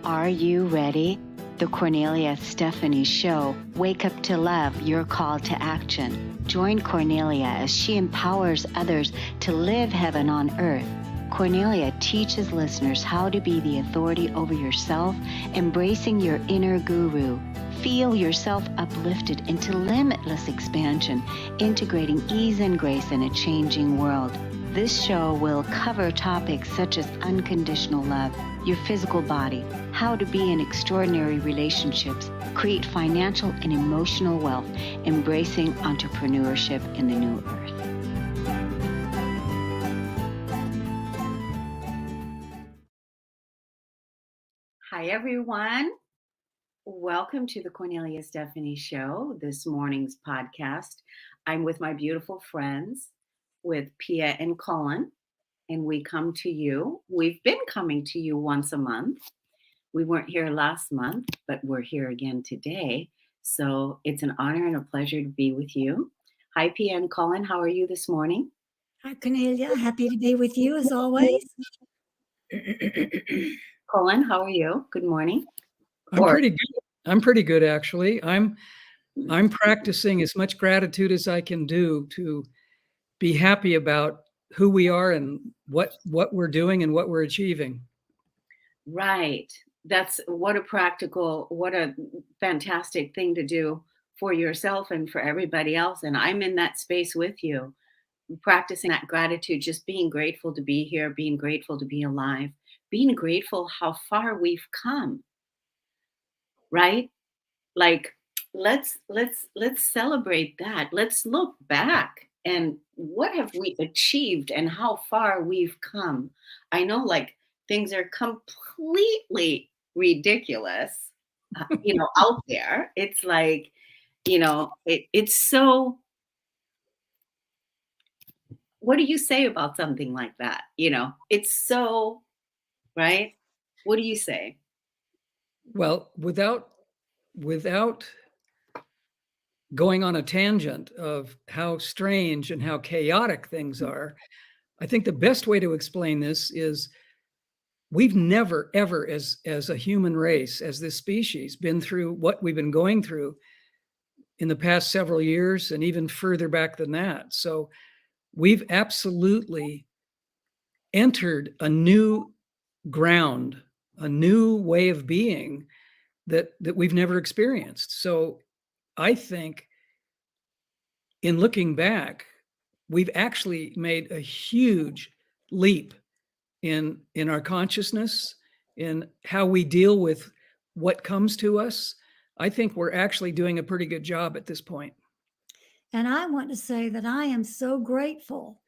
Are you ready? The Kornelia Stephanie Show. Wake up to love, your call to action. Join Kornelia as she empowers others to live heaven on earth. Kornelia teaches listeners how to be the authority over yourself, embracing your inner guru. Feel yourself uplifted into limitless expansion, integrating ease and grace in a changing world. This show will cover topics such as unconditional love, your physical body, how to be in extraordinary relationships, create financial and emotional wealth, embracing entrepreneurship in the new earth. Hi, everyone. Welcome to the Kornelia Stephanie Show, this morning's podcast. I'm with my beautiful friends, with Pia and Cullen, and we come to you. We've been coming to you once a month. We weren't here last month, but we're here again today. So it's an honor and a pleasure to be with you. Hi, Pia and Cullen. How are you this morning? Hi, Cornelia. Happy to be with you as always. Cullen, how are you? Good morning. Pretty good. I'm pretty good, actually. I'm practicing as much gratitude as I can do to be happy about who we are and what we're doing and what we're achieving. Right. That's what a fantastic thing to do for yourself and for everybody else. And I'm in that space with you, practicing that gratitude, just being grateful to be here, being grateful to be alive, being grateful how far we've come. Right? Like, let's celebrate that. Let's look back and what have we achieved and how far we've come. I know, like, things are completely ridiculous, out there. It's like, it's so. What do you say about something like that? It's so, right? What do you say? Well, without going on a tangent of how strange and how chaotic things are, I think the best way to explain this is we've never, ever, as a human race, as this species, been through what we've been going through in the past several years and even further back than that. So we've absolutely entered a new ground, a new way of being that we've never experienced. So I think in looking back, we've actually made a huge leap in our consciousness, in how we deal with what comes to us. I think we're actually doing a pretty good job at this point. And I want to say that I am so grateful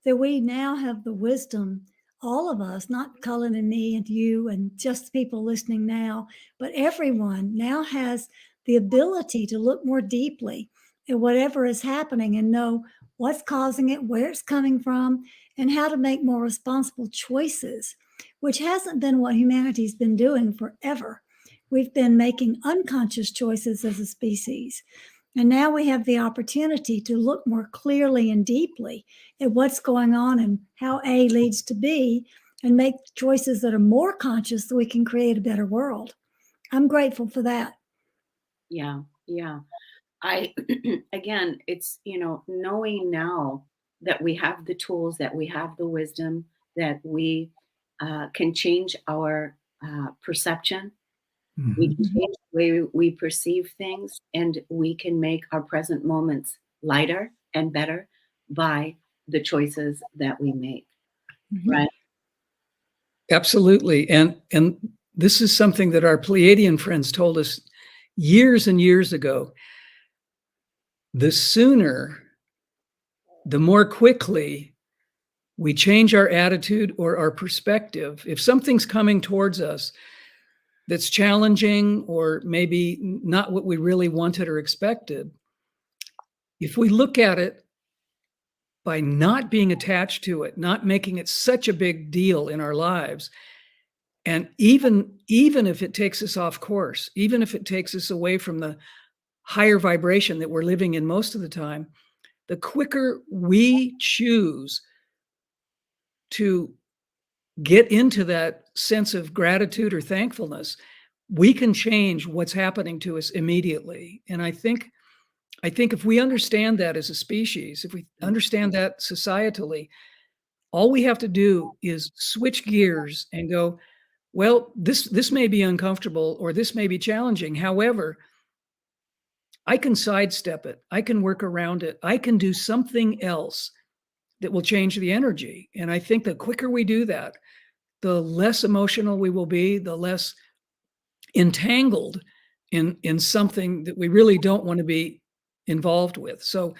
that we now have the wisdom, all of us, not Cullen and me and you and just people listening now, but everyone now has the ability to look more deeply at whatever is happening and know what's causing it, where it's coming from, and how to make more responsible choices, which hasn't been what humanity's been doing forever. We've been making unconscious choices as a species. And now we have the opportunity to look more clearly and deeply at what's going on and how A leads to B and make choices that are more conscious so we can create a better world. I'm grateful for that. Yeah. Again, it's, knowing now that we have the tools, that we have the wisdom, that we can change our perception. Mm-hmm. We can change the way we perceive things, and we can make our present moments lighter and better by the choices that we make. Mm-hmm. Right? Absolutely. And this is something that our Pleiadian friends told us years and years ago. The sooner, the more quickly we change our attitude or our perspective. If something's coming towards us that's challenging or maybe not what we really wanted or expected, if we look at it by not being attached to it, not making it such a big deal in our lives, and even if it takes us off course, even if it takes us away from the higher vibration that we're living in most of the time, the quicker we choose to get into that sense of gratitude or thankfulness, we can change what's happening to us immediately. And I think if we understand that as a species, if we understand that societally, all we have to do is switch gears and go, well, this may be uncomfortable or this may be challenging. However, I can sidestep it. I can work around it. I can do something else that will change the energy. And I think the quicker we do that, the less emotional we will be, the less entangled in something that we really don't want to be involved with. So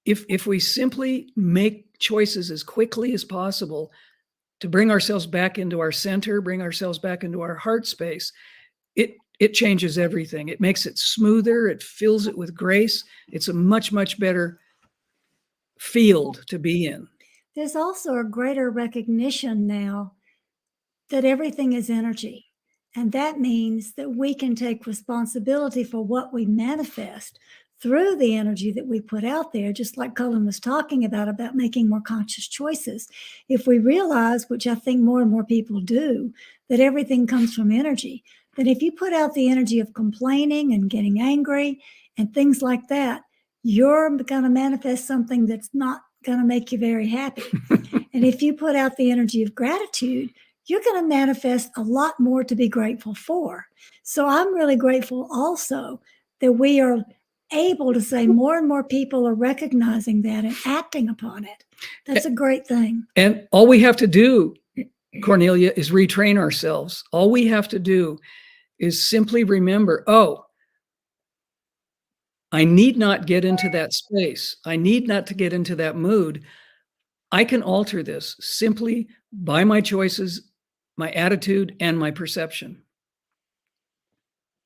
if we simply make choices as quickly as possible to bring ourselves back into our center, bring ourselves back into our heart space, it changes everything. It makes it smoother. It fills it with grace. It's a much, much better field to be in. There's also a greater recognition now that everything is energy. And that means that we can take responsibility for what we manifest through the energy that we put out there, just like Cullen was talking about making more conscious choices. If we realize, which I think more and more people do, that everything comes from energy, then if you put out the energy of complaining and getting angry and things like that, you're going to manifest something that's not going to make you very happy. And if you put out the energy of gratitude, you're going to manifest a lot more to be grateful for. So I'm really grateful also that we are able to say more and more people are recognizing that and acting upon it. That's a great thing. And all we have to do, Cornelia, is retrain ourselves. All we have to do is simply remember, oh, I need not get into that space. I need not to get into that mood. I can alter this simply by my choices, my attitude, and my perception.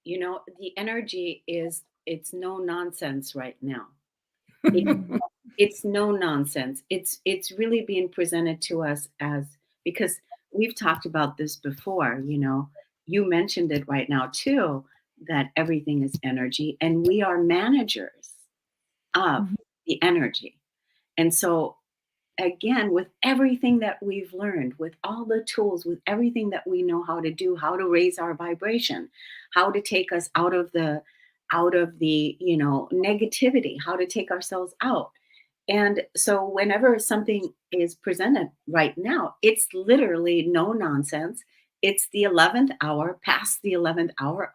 You know, the energy it's no nonsense right now. It, it's no nonsense. It's really being presented to us as, because we've talked about this before, you know, you mentioned it right now too, that everything is energy and we are managers of Mhm. the energy. And so again, with everything that we've learned, with all the tools, with everything that we know how to do, how to raise our vibration, how to take us out of the, you know, negativity, how to take ourselves out. And so whenever something is presented right now, it's literally no nonsense. It's the 11th hour, past the 11th hour,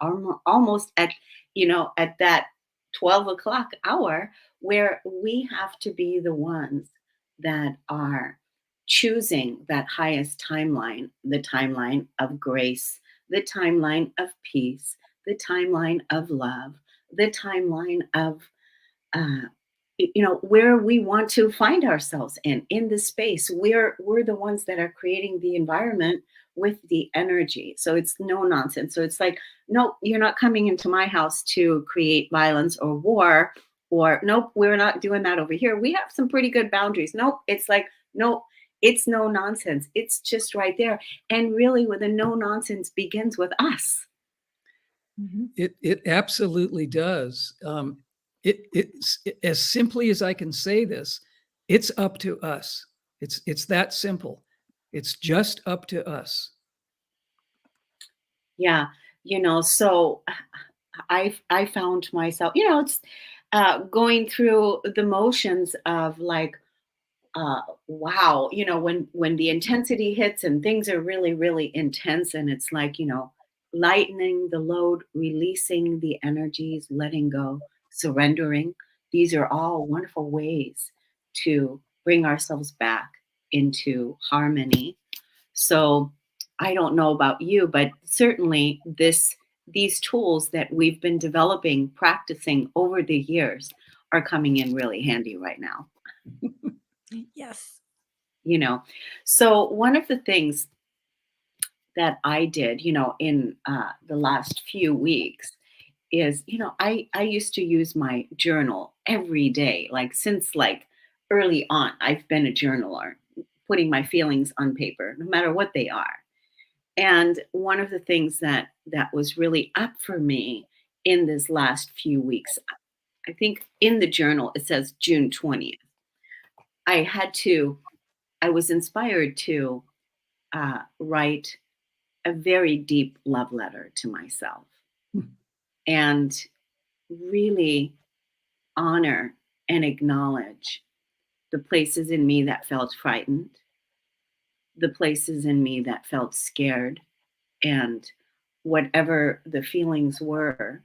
almost at, you know, at that 12 o'clock hour, where we have to be the ones that are choosing that highest timeline, the timeline of grace, the timeline of peace, the timeline of love, the timeline of uh, you know, where we want to find ourselves in this space. We're the ones that are creating the environment with the energy. So it's no nonsense. So it's like, no, you're not coming into my house to create violence or war, or nope, we're not doing that over here. We have some pretty good boundaries. Nope, it's like, nope, it's no nonsense. It's just right there. And really, with the no nonsense begins with us. Mhm. It absolutely does. It's as simply as I can say this, it's up to us. It's that simple. It's just up to us. Yeah, you know, so I found myself, you know, it's going through the motions of like, wow, you know, when the intensity hits and things are really really intense, and it's like, you know, lightening the load, releasing the energies, letting go, surrendering. These are all wonderful ways to bring ourselves back into harmony. So I don't know about you, but certainly these tools that we've been developing, practicing over the years are coming in really handy right now, Yes. you know. So one of the things that I did, you know, in the last few weeks is, you know, I used to use my journal every day, like since like early on. I've been a journaler, putting my feelings on paper, no matter what they are. And one of the things that was really up for me in this last few weeks, I think in the journal it says June 20th. I had to, I was inspired to write a very deep love letter to myself Hmm. and really honor and acknowledge the places in me that felt frightened, the places in me that felt scared, and whatever the feelings were,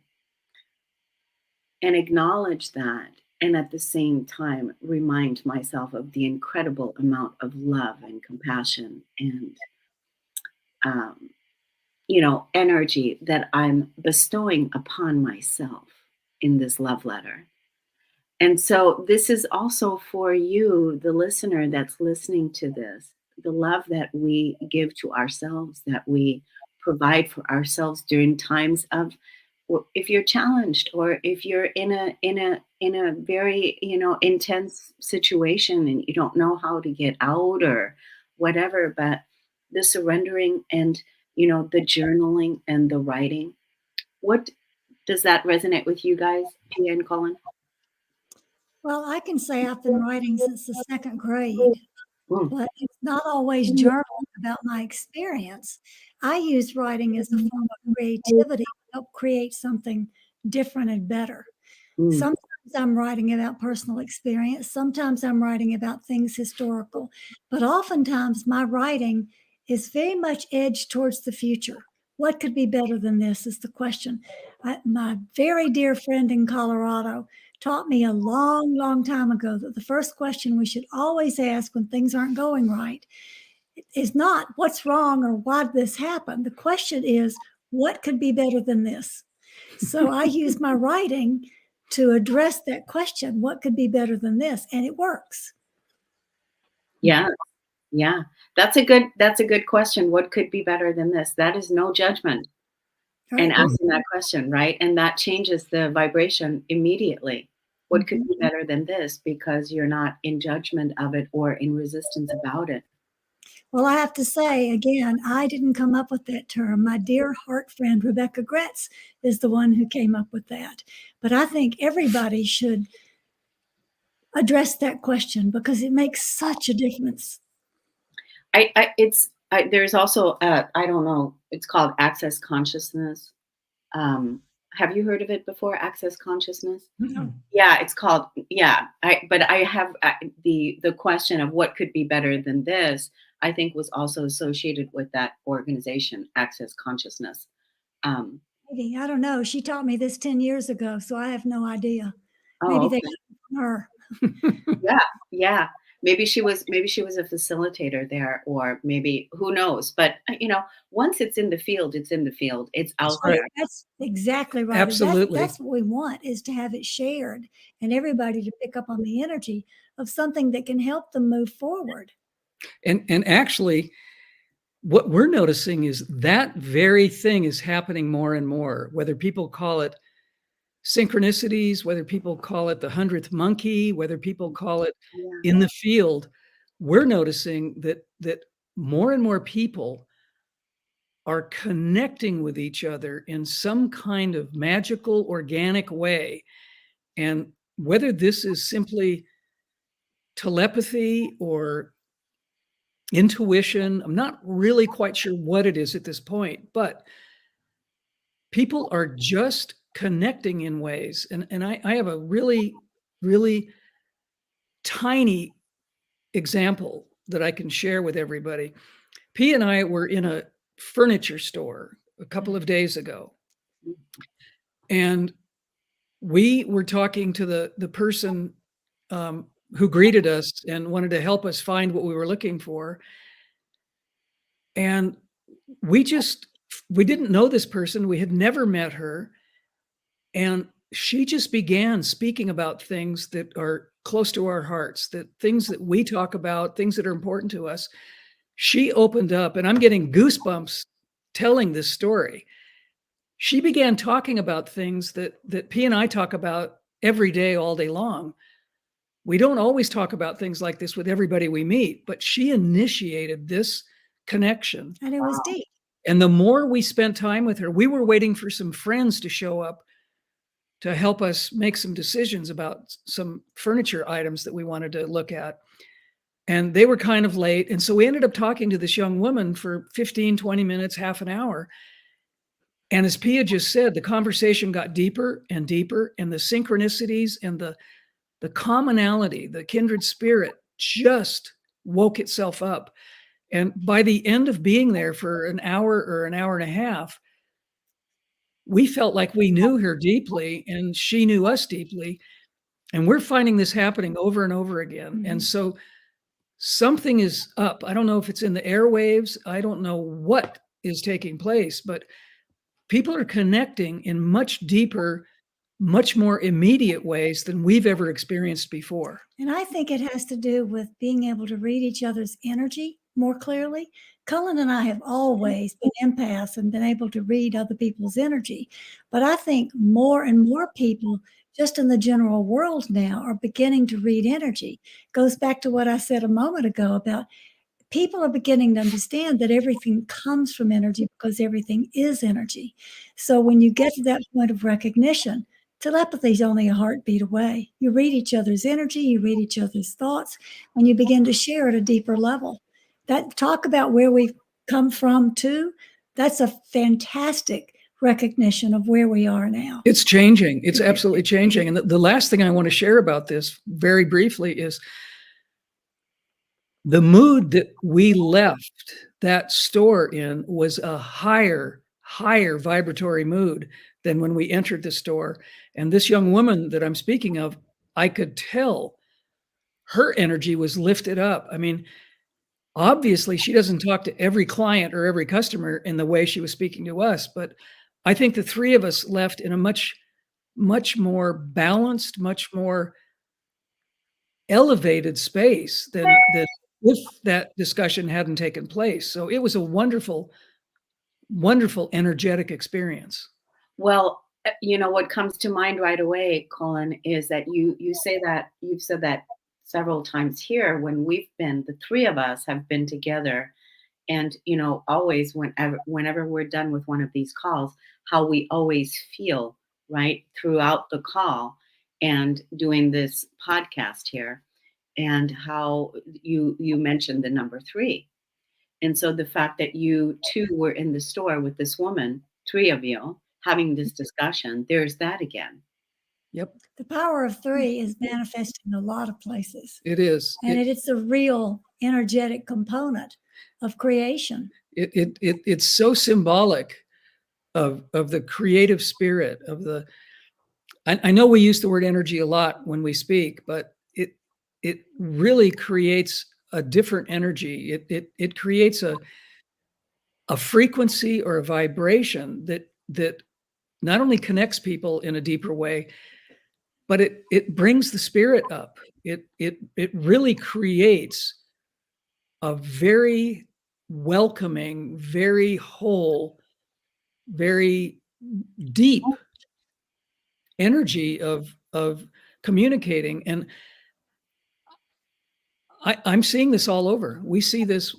and acknowledge that. And at the same time, remind myself of the incredible amount of love and compassion and, um, energy that I'm bestowing upon myself in this love letter. And so this is also for you, the listener that's listening to this, the love that we give to ourselves, that we provide for ourselves during times of, if you're challenged or if you're in a very, intense situation and you don't know how to get out or whatever, but the surrendering and, the journaling and the writing. What does that resonate with you guys, Pia and Colin? Well, I can say I've been writing since the second grade, Mm, but it's not always journaling about my experience. I use writing as a form of creativity to help create something different and better. mm. Sometimes I'm writing about personal experience, sometimes I'm writing about things historical, but oftentimes my writing is very much edged towards the future. What could be better than this is the question. My very dear friend in Colorado taught me a long, long time ago that the first question we should always ask when things aren't going right is not what's wrong or why did this happen. The question is, what could be better than this? So I use my writing to address that question, what could be better than this? And it works. Yeah, yeah. That's a good question. What could be better than this? That is no judgment in Right. asking that question, right? And that changes the vibration immediately. What could Mhm. be better than this? Because you're not in judgment of it or in resistance about it. Well, I have to say again, I didn't come up with that term. My dear heart friend, Rebecca Gretz, is the one who came up with that. But I think everybody should address that question because it makes such a difference. There's also, I don't know, it's called access consciousness. Have you heard of it before? Access consciousness? Mhm. Yeah, it's called, yeah. But I have the question of what could be better than this. I think was also associated with that organization, Access Consciousness. Um, Maybe, I don't know. She taught me this 10 years ago, so I have no idea. oh, Maybe they okay. got it from her. Yeah, yeah. Maybe she was a facilitator there, or maybe who knows. But once it's in the field, it's in the field. It's That's out right. there. That's exactly right. And that's Absolutely. that's what we want is to have it shared and everybody to pick up on the energy of something that can help them move forward. And actually, what we're noticing is that very thing is happening more and more, whether people call it synchronicities, whether people call it the 100th monkey, whether people call it Yeah. in the field. We're noticing that more and more people are connecting with each other in some kind of magical, organic way. And whether this is simply telepathy or intuition, I'm not really quite sure what it is at this point, but people are just connecting in ways. And I have a really, really tiny example that I can share with everybody. P and I were in a furniture store a couple of days ago, and we were talking to the person who greeted us and wanted to help us find what we were looking for. And we just we didn't know this person. We had never met her. And she just began speaking about things that are close to our hearts, that things that we talk about, things that are important to us. She opened up, and I'm getting goosebumps telling this story. She began talking about things that P and I talk about every day, all day long. We don't always talk about things like this with everybody we meet, but she initiated this connection. And it was deep. And the more we spent time with her, we were waiting for some friends to show up to help us make some decisions about some furniture items that we wanted to look at. and they were kind of late. And so we ended up talking to this young woman for 15, 20 minutes, half an hour. And as Pia just said, the conversation got deeper and deeper, and the synchronicities and the commonality, the kindred spirit just woke itself up. And by the end of being there for an hour or an hour and a half, we felt like we knew her deeply and she knew us deeply. And we're finding this happening over and over again. And so something is up. I don't know if it's in the airwaves. I don't know what is taking place, but people are connecting in much deeper, much more immediate ways than we've ever experienced before. And I think it has to do with being able to read each other's energy more clearly. Cullen and I have always been empaths and been able to read other people's energy. But I think more and more people just in the general world now are beginning to read energy. Goes back to what I said a moment ago about people are beginning to understand that everything comes from energy because everything is energy. So when you get to that point of recognition, telepathy is only a heartbeat away. You read each other's energy, you read each other's thoughts, and you begin to share at a deeper level. That talk about where we've come from too, that's a fantastic recognition of where we are now. It's changing. It's absolutely changing. And the last thing I want to share about this very briefly is the mood that we left that store in was a higher vibratory mood than when we entered the store. And this young woman that I'm speaking of, I could tell her energy was lifted up. I mean, obviously she doesn't talk to every client or every customer in the way she was speaking to us, but I think the three of us left in a much more balanced, much more elevated space than if that discussion hadn't taken place. So it was a wonderful, wonderful, energetic experience. Well, what comes to mind right away, Colin, is that you say that you've said that several times here when the three of us have been together, and always whenever we're done with one of these calls, how we always feel right throughout the call and doing this podcast here, and how you mentioned the number 3. And so the fact that you two were in the store with this woman, 3 of you, having this discussion, there's that again. Yep, The power of 3 is manifested in a lot of places. it is. And it's a real energetic component of creation. It's so symbolic of the creative spirit of the. I know we use the word energy a lot when we speak, but it really creates a different energy. It creates a frequency or a vibration that not only connects people in a deeper way, but it brings the spirit up. It really creates a very welcoming, very whole, very deep energy of communicating. And I'm seeing this all over. We see this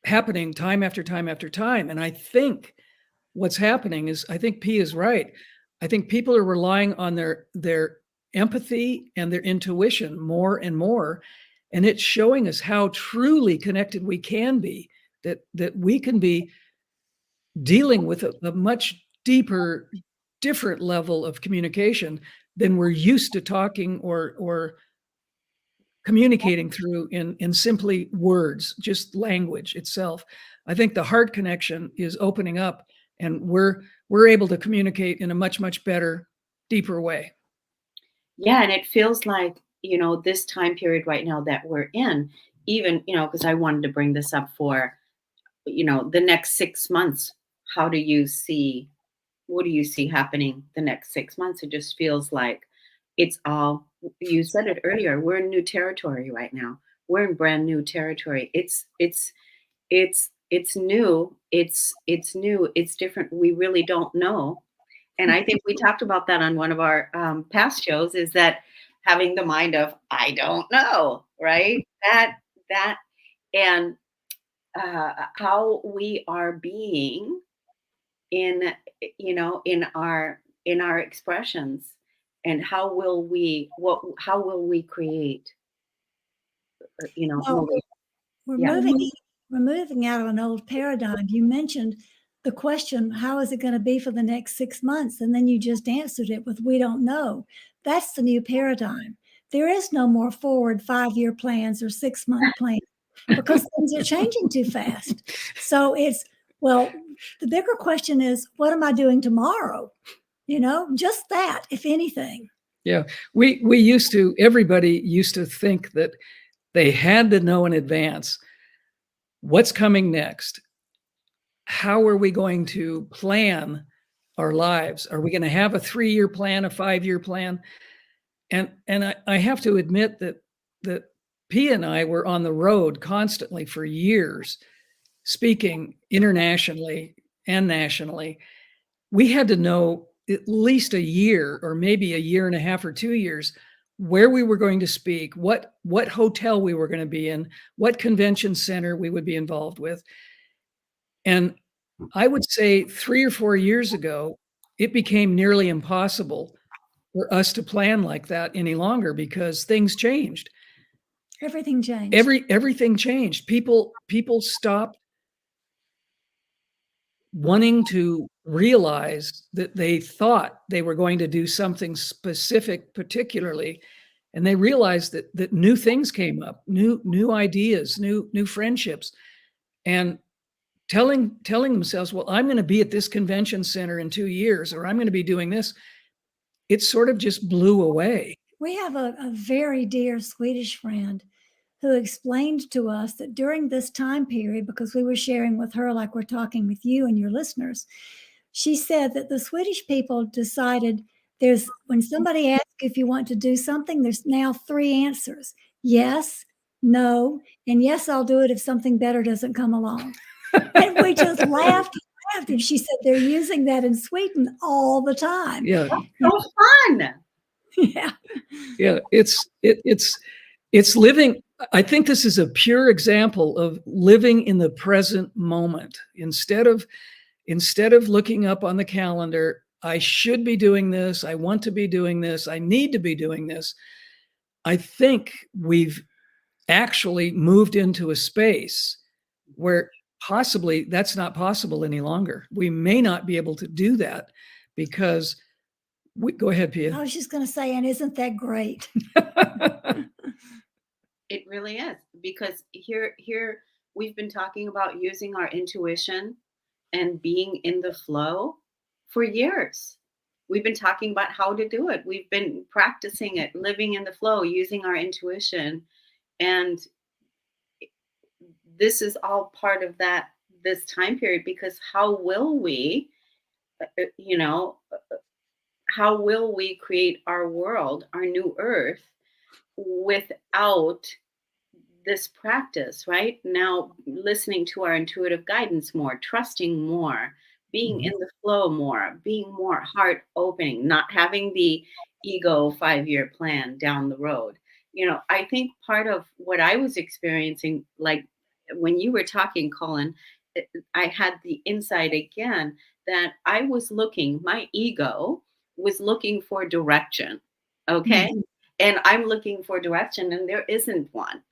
happening time after time after time. And I think what's happening is, I think P is right. I think people are relying on their empathy and their intuition more and more. And it's showing us how truly connected we can be, that we can be dealing with a much deeper, different level of communication than we're used to talking or communicating through in simply words, just language itself. I think the heart connection is opening up, and we're able to communicate in a much better, deeper way. Yeah, and it feels like, this time period right now that we're in, even, because I wanted to bring this up for, the next 6 months. What do you see happening the next 6 months? It just feels like it's all, you said it earlier, we're in new territory right now. We're in brand new territory. It's new. It's new. It's different. We really don't know. And I think we talked about that on one of our past shows, is that having the mind of, I don't know, right? That, and how we are being in, in our expressions, and how will we create Well, moving. we're Yeah. moving we're moving out of an old paradigm. You mentioned the question, how is it going to be for the next 6 months? And then you just answered it with, we don't know. That's the new paradigm. There is no more forward 5-year plans or 6-month plans because things are changing too fast. So well, the bigger question is, what am I doing tomorrow? Just that, if anything. Yeah. Everybody used to think that they had to know in advance what's coming next. How are we going to plan our lives? Are we going to have a 3-year plan, a 5-year plan? And I have to admit that P and I were on the road constantly for years, speaking internationally and nationally. We had to know at least a year or maybe a year and a half or 2 years where we were going to speak, what hotel we were going to be in, what convention center we would be involved with. And I would say 3 or 4 years ago, it became nearly impossible for us to plan like that any longer because things changed. Everything changed. Everything changed. People stopped wanting to realize that they thought they were going to do something specific particularly, and they realized that new things came up, new ideas, new friendships, and telling themselves, well, I'm going to be at this convention center in 2 years, or I'm going to be doing this. It sort of just blew away. We have a very dear Swedish friend who explained to us that during this time period, because we were sharing with her like we're talking with you and your listeners, she said that the Swedish people decided when somebody asks if you want to do something, there's now 3 answers: yes, no, and yes, I'll do it if something better doesn't come along. And we just laughed and laughed. And she said they're using that in Sweden all the time. Yeah. So fun. Yeah. Yeah. It's living. I think this is a pure example of living in the present moment. Instead of looking up on the calendar, I should be doing this, I want to be doing this, I need to be doing this. I think we've actually moved into a space where possibly that's not possible any longer. We may not be able to do that because go ahead, Pia. I was just going to say, and isn't that great? It really is, because here we've been talking about using our intuition and being in the flow for years. We've been talking about how to do it. We've been practicing it, living in the flow, using our intuition. And this is all part of this time period, because how will we, how will we create our world, our new earth, without this practice, right? Now, listening to our intuitive guidance more, trusting more, being in the flow more, being more heart opening, not having the ego 5-year plan down the road. I think part of what I was experiencing, like when you were talking, Cullen, I had the insight again that my ego was looking for direction. Okay. Mhm. And I'm looking for direction, and there isn't one.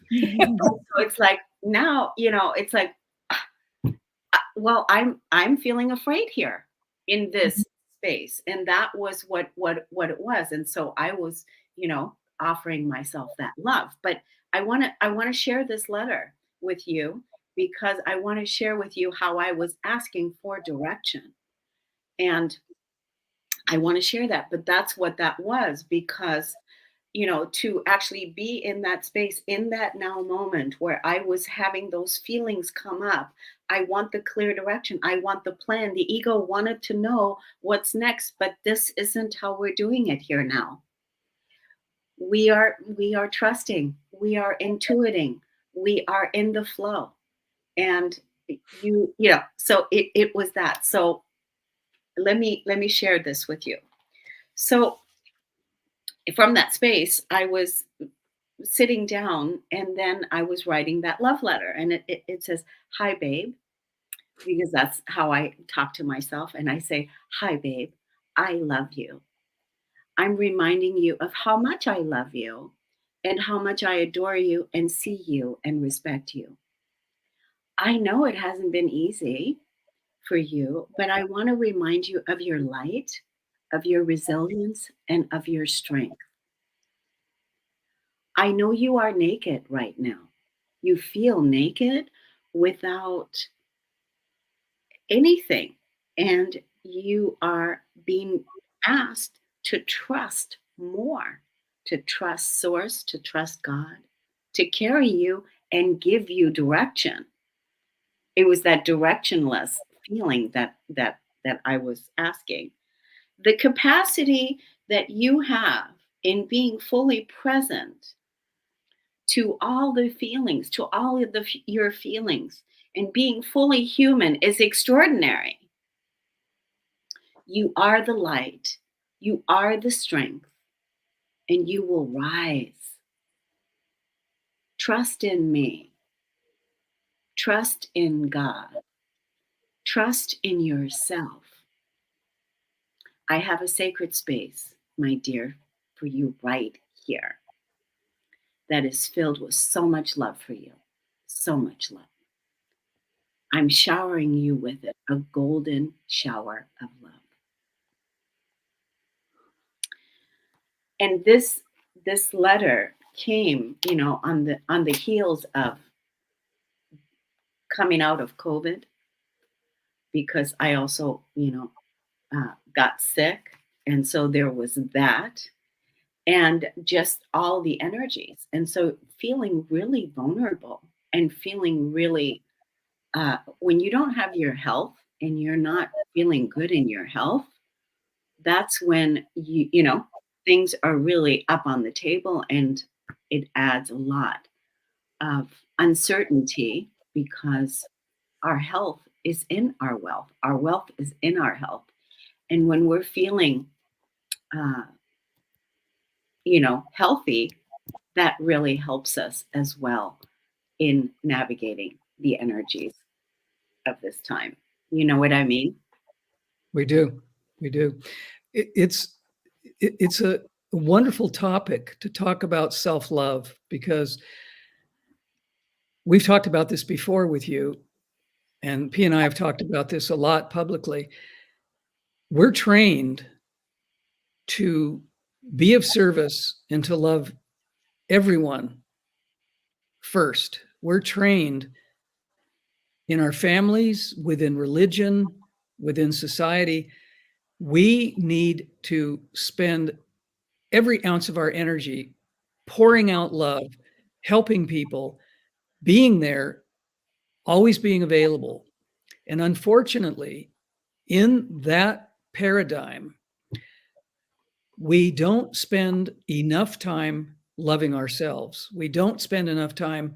So it's like now, it's like, well, I'm feeling afraid here in this space, and that was what it was. And so I was, offering myself that love. But I want to share this letter with you, because I want to share with you how I was asking for direction, and I want to share that. But that's what that was, because to actually be in that space, in that now moment where I was having those feelings come up. I want the clear direction. I want the plan. The ego wanted to know what's next, but this isn't how we're doing it here now. We are trusting. We are intuiting. We are in the flow. And so it was that. So let me share this with you. So from that space, I was sitting down, and then I was writing that love letter, and it says, "Hi, babe," because that's how I talk to myself. And I say, "Hi, babe, I love you. I'm reminding you of how much I love you. and how much I adore you and see you and respect you. I know it hasn't been easy for you, but I want to remind you of your light, of your resilience, and of your strength. I know you are naked right now. You feel naked without anything, and you are being asked to trust more, to trust Source, to trust God, to carry you and give you direction. It was that directionless feeling that I was asking. The capacity that you have in being fully present to all the feelings, to all of your feelings, and being fully human is extraordinary. You are the light, you are the strength, and you will rise. Trust in me, trust in God, trust in yourself. I have a sacred space, my dear, for you right here that is filled with so much love for you, so much love. I'm showering you with it, a golden shower of love. And this letter came, on the heels of coming out of COVID, because I also, got sick, and so there was that, and just all the energies, and so feeling really vulnerable and feeling really, when you don't have your health and you're not feeling good in your health, that's when things are really up on the table, and it adds a lot of uncertainty, because our health is in our wealth. Our wealth is in our health. And when we're feeling, uh, healthy, that really helps us as well in navigating the energies of this time. You know what I mean? We do. We do. It's a wonderful topic to talk about self-love, because we've talked about this before with you, and P and I have talked about this a lot publicly. We're trained to be of service and to love everyone first. We're trained in our families, within religion, within society. We need to spend every ounce of our energy pouring out love, helping people, being there, always being available. And unfortunately, in that paradigm, we don't spend enough time loving ourselves. We don't spend enough time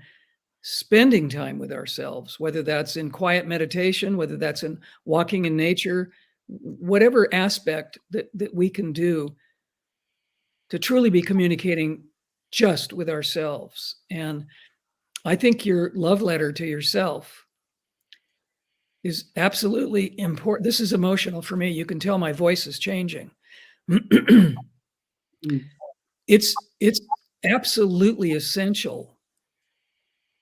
spending time with ourselves, whether that's in quiet meditation, whether that's in walking in nature, whatever aspect that we can do to truly be communicating just with ourselves. And I think your love letter to yourself is absolutely important. This is emotional for me. You can tell my voice is changing. Mm. It's absolutely essential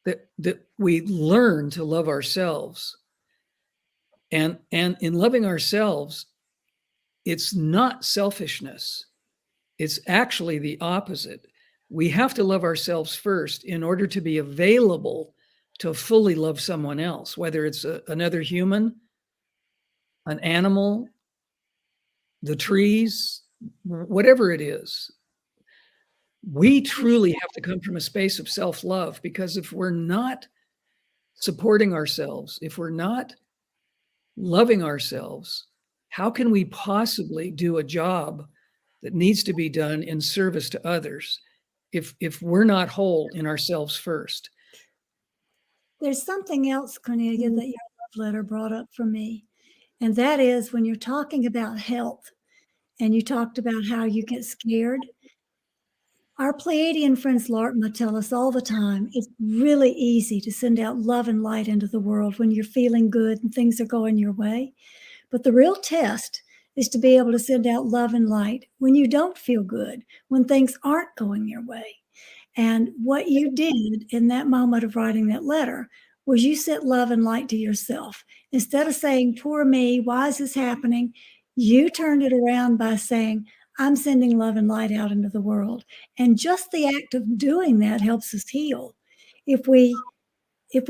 that we learn to love ourselves. And in loving ourselves, it's not selfishness. It's actually the opposite. We have to love ourselves first in order to be available to fully love someone else, whether it's another human, an animal, the trees, whatever it is. We truly have to come from a space of self-love, because if we're not supporting ourselves, if we're not loving ourselves, how can we possibly do a job that needs to be done in service to others if we're not whole in ourselves first? There's something else, Cornelia, that your love letter brought up for me. And that is when you're talking about health and you talked about how you get scared. Our Pleiadian friends Lartma tell us all the time, it's really easy to send out love and light into the world when you're feeling good and things are going your way. But the real test is to be able to send out love and light when you don't feel good, when things aren't going your way. And what you did in that moment of writing that letter was you sent love and light to yourself. Instead of saying, poor me, why is this happening? You turned it around by saying, I'm sending love and light out into the world. And just the act of doing that helps us heal. If we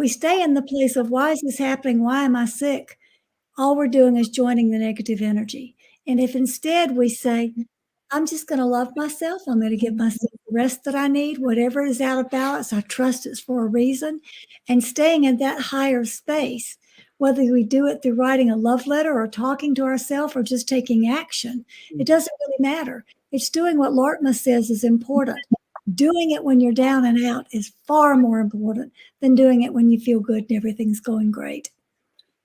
stay in the place of why is this happening? Why am I sick? All we're doing is joining the negative energy. And if instead we say, I'm just going to love myself. I'm going to give myself the rest that I need. Whatever is out of balance, I trust it's for a reason. And staying in that higher space, whether we do it through writing a love letter or talking to ourselves or just taking action, it doesn't really matter. It's doing what Lartma says is important. Doing it when you're down and out is far more important than doing it when you feel good and everything's going great.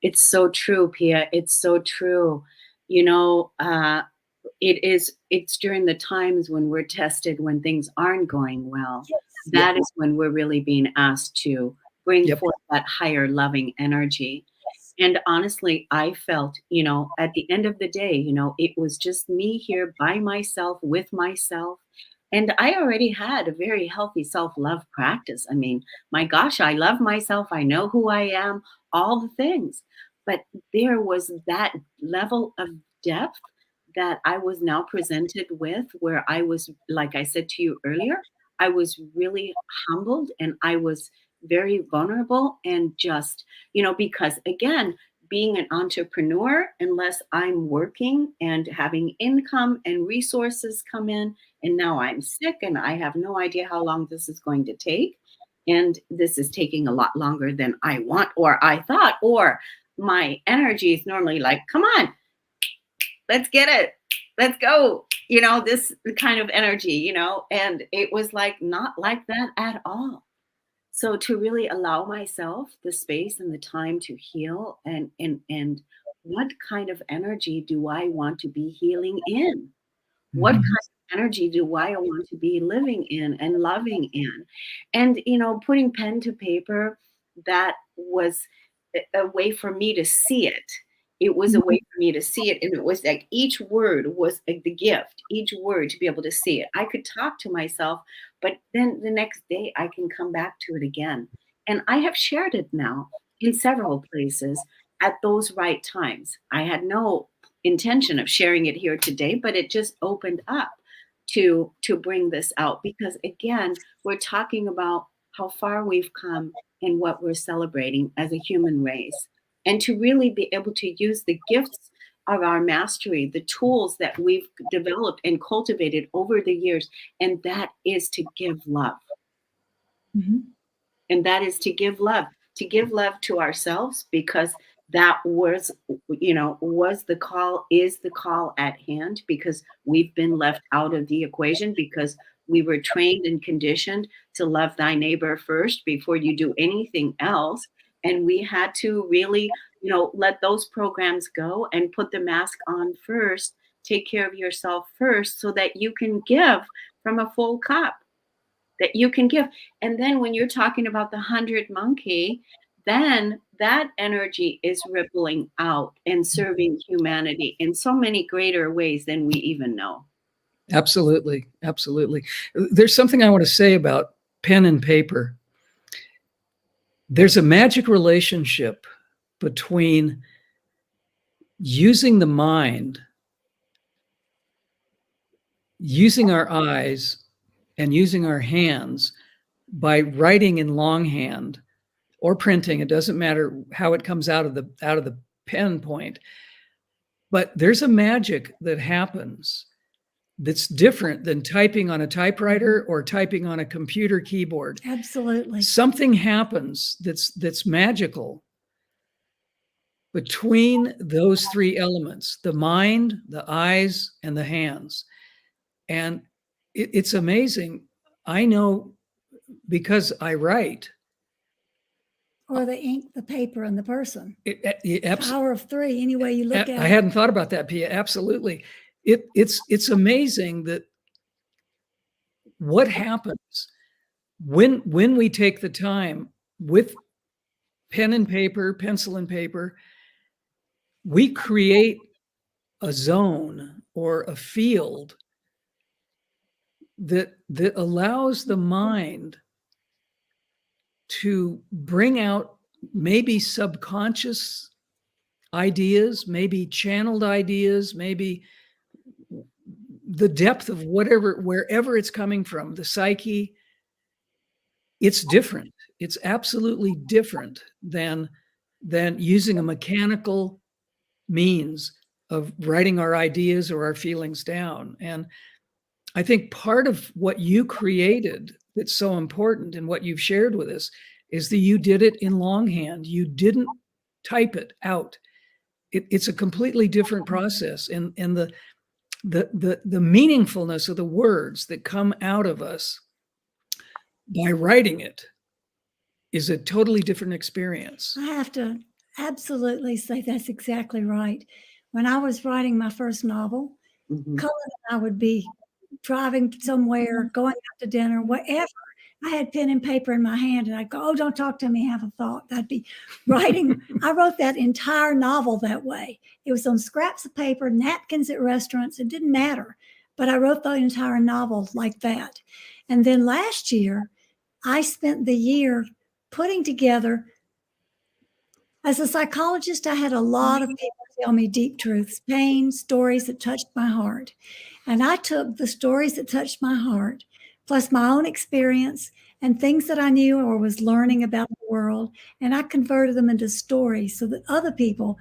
It's so true, Pia. It's so true. You know, it's during the times when we're tested, when things aren't going well, Yes. that is when we're really being asked to bring Yep. forth that higher loving energy. And honestly, I felt, you know, at the end of the day, you know, it was just me here by myself with myself. And I already had a very healthy self love practice. I mean, my gosh, I love myself. I know who I am, all the things. But there was that level of depth that I was now presented with, where I was, like I said to you earlier, I was really humbled and I was very vulnerable and just, you know, because again, being an entrepreneur, unless I'm working and having income and resources come in, and now I'm sick and I have no idea how long this is going to take. And this is taking a lot longer than I want or I thought, or my energy is normally like, come on, let's get it. Let's go. You know, this kind of energy, you know, and it was like not like that at all. So to really allow myself the space and the time to heal and what kind of energy do I want to be healing in? What kind Mhm. of energy do I want to be living in and loving in? And, you know, putting pen to paper, that was a way for me to see it. It was a way for me to see it. And it was like each word was like the gift, each word to be able to see it. I could talk to myself, but then the next day I can come back to it again. And I have shared it now in several places at those right times. I had no intention of sharing it here today, but it just opened up to bring this out because again, we're talking about how far we've come and what we're celebrating as a human race. And to really be able to use the gifts of our mastery, the tools that we've developed and cultivated over the years, and that is to give love. Mhm. And that is to give love to ourselves because that was, you know, was the call, is the call at hand because we've been left out of the equation because we were trained and conditioned to love thy neighbor first before you do anything else. And we had to really, you know, let those programs go and put the mask on first, take care of yourself first so that you can give from a full cup, that you can give. And then when you're talking about the 100 monkey, then that energy is rippling out and serving humanity in so many greater ways than we even know. Absolutely. Absolutely. There's something I want to say about pen and paper. There's a magic relationship between using the mind, using our eyes, and using our hands by writing in longhand or printing. It doesn't matter how it comes out of the pen point. But there's a magic that happens that's different than typing on a typewriter or typing on a computer keyboard. Absolutely. Something happens that's magical between those three elements: the mind, the eyes, and the hands. And it's amazing. I know because I write. Or the ink, the paper, and the person. It Power of three, any way you look at I it. hadn't thought about that, Pia. Absolutely. It's amazing that what happens when we take the time with pen and paper, pencil and paper, we create a zone or a field that allows the mind to bring out maybe subconscious ideas, maybe channeled ideas, maybe the depth of wherever it's coming from, the psyche. It's different. It's absolutely different than using a mechanical means of writing our ideas or our feelings down. And I think part of what you created that's so important and what you've shared with us is that you did it in longhand. You didn't type it out. It's a completely different process. And the meaningfulness of the words that come out of us by writing it is a totally different experience. I have to absolutely say that's exactly right. When I was writing my first novel, Mhm. Cullen and I would be driving somewhere, going out to dinner, whatever. I had pen and paper in my hand and I'd go, oh, don't talk to me, have a thought. I'd be writing. I wrote that entire novel that way. It was on scraps of paper, napkins at restaurants. It didn't matter. But I wrote the entire novel like that. And then last year, I spent the year putting together. As a psychologist, I had a lot of people tell me deep truths, pain, stories that touched my heart. And I took the stories that touched my heart, plus my own experience and things that I knew or was learning about the world, and I converted them into stories so that other people